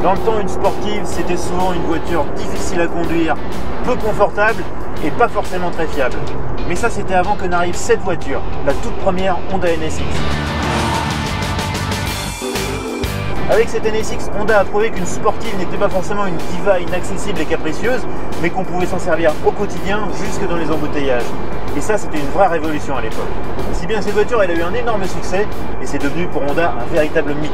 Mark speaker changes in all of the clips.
Speaker 1: Dans le temps, une sportive, c'était souvent une voiture difficile à conduire, peu confortable et pas forcément très fiable. Mais ça, c'était avant que n'arrive cette voiture, la toute première Honda NSX. Avec cette NSX, Honda a prouvé qu'une sportive n'était pas forcément une diva inaccessible et capricieuse, mais qu'on pouvait s'en servir au quotidien, jusque dans les embouteillages. Et ça, c'était une vraie révolution à l'époque. Si bien cette voiture, elle a eu un énorme succès, et c'est devenu pour Honda un véritable mythe.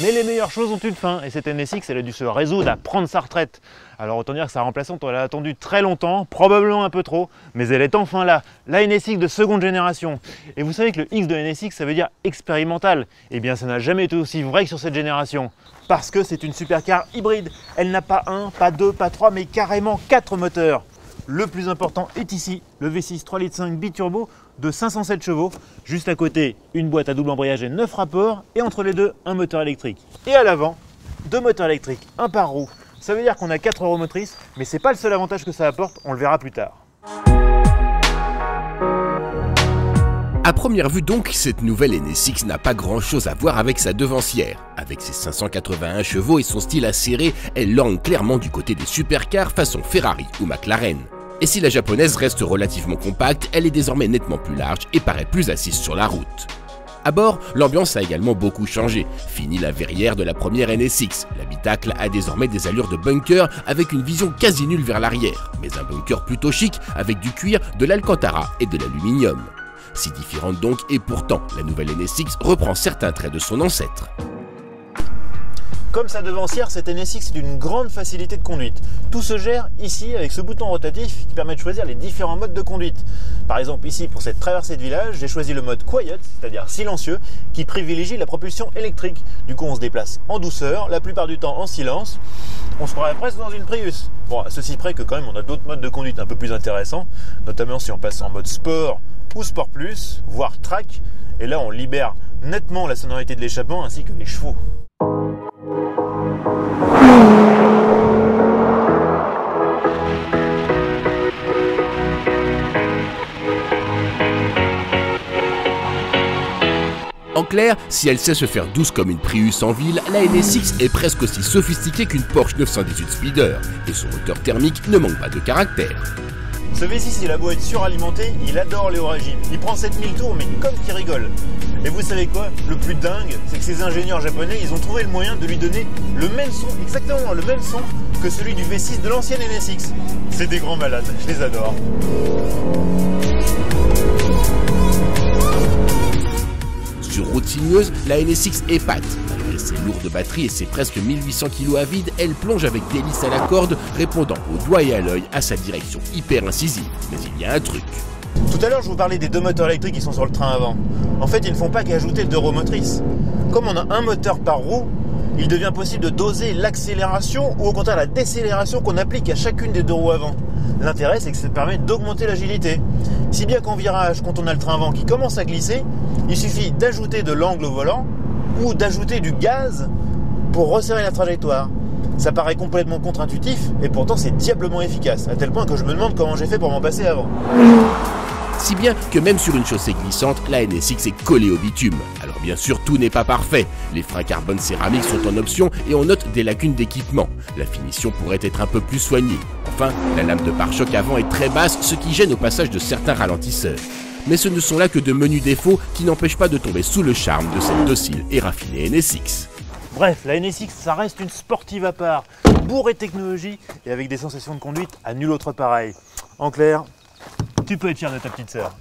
Speaker 1: Mais les meilleures choses ont une fin, et cette NSX, elle a dû se résoudre à prendre sa retraite. Alors autant dire que sa remplaçante, elle a attendu très longtemps, probablement un peu trop, mais elle est enfin là, la NSX de seconde génération. Et vous savez que le X de NSX, ça veut dire expérimental. Eh bien, ça n'a jamais été aussi vrai que sur cette génération. Parce que c'est une supercar hybride. Elle n'a pas un, pas deux, pas trois, mais carrément 4 moteurs. Le plus important est ici, le V6 3,5 litres biturbo de 507 chevaux. Juste à côté, une boîte à double embrayage et 9 rapports. Et entre les deux, un moteur électrique. Et à l'avant, 2 moteurs électriques, un par roue. Ça veut dire qu'on a 4 roues motrices, mais c'est pas le seul avantage que ça apporte, on le verra plus tard.
Speaker 2: À première vue donc, cette nouvelle NSX n'a pas grand chose à voir avec sa devancière. Avec ses 581 chevaux et son style acéré, elle lorgne clairement du côté des supercars façon Ferrari ou McLaren. Et si la japonaise reste relativement compacte, elle est désormais nettement plus large et paraît plus assise sur la route. À bord, l'ambiance a également beaucoup changé. Fini la verrière de la première NSX. L'habitacle a désormais des allures de bunker avec une vision quasi nulle vers l'arrière, mais un bunker plutôt chic avec du cuir, de l'alcantara et de l'aluminium. Si différente donc, et pourtant, la nouvelle NSX reprend certains traits de son ancêtre.
Speaker 1: Comme sa devancière, cette NSX est d'une grande facilité de conduite. Tout se gère ici avec ce bouton rotatif qui permet de choisir les différents modes de conduite. Par exemple ici pour cette traversée de village, j'ai choisi le mode Quiet, c'est-à-dire silencieux, qui privilégie la propulsion électrique. Du coup on se déplace en douceur, la plupart du temps en silence. On se croirait presque dans une Prius. Bon, à ceci près que quand même on a d'autres modes de conduite un peu plus intéressants, notamment si on passe en mode Sport ou Sport Plus, voire Track. Et là on libère nettement la sonorité de l'échappement ainsi que les chevaux.
Speaker 2: En clair, si elle sait se faire douce comme une Prius en ville, la NSX est presque aussi sophistiquée qu'une Porsche 918 Speeder, et son moteur thermique ne manque pas de caractère.
Speaker 1: Ce V6, il a beau être suralimenté, il adore les hauts régimes. Il prend 7000 tours, mais comme qu'il rigole. Et vous savez quoi? Le plus dingue, c'est que ces ingénieurs japonais, ils ont trouvé le moyen de lui donner le même son, exactement le même son que celui du V6 de l'ancienne NSX. C'est des grands malades, je les adore.
Speaker 2: Sur route sinueuse, la NSX épate. Malgré ses lourdes batteries et ses presque 1800 kg à vide, elle plonge avec délice à la corde, répondant au doigt et à l'œil à sa direction hyper incisive. Mais il y a un truc.
Speaker 1: Tout à l'heure, je vous parlais des 2 moteurs électriques qui sont sur le train avant. En fait, ils ne font pas qu'ajouter 2 roues motrices. Comme on a un moteur par roue, il devient possible de doser l'accélération ou au contraire la décélération qu'on applique à chacune des 2 roues avant. L'intérêt, c'est que ça permet d'augmenter l'agilité. Si bien qu'en virage, quand on a le train avant qui commence à glisser, il suffit d'ajouter de l'angle au volant ou d'ajouter du gaz pour resserrer la trajectoire. Ça paraît complètement contre-intuitif et pourtant c'est diablement efficace, à tel point que je me demande comment j'ai fait pour m'en passer avant.
Speaker 2: Si bien que même sur une chaussée glissante, la NSX est collée au bitume. Alors bien sûr, tout n'est pas parfait. Les freins carbone céramique sont en option et on note des lacunes d'équipement. La finition pourrait être un peu plus soignée. Enfin, la lame de pare-choc avant est très basse, ce qui gêne au passage de certains ralentisseurs. Mais ce ne sont là que de menus défauts qui n'empêchent pas de tomber sous le charme de cette docile et raffinée NSX.
Speaker 1: Bref, la NSX, ça reste une sportive à part, bourrée de technologie et avec des sensations de conduite à nul autre pareil. En clair, tu peux être fier de ta petite sœur.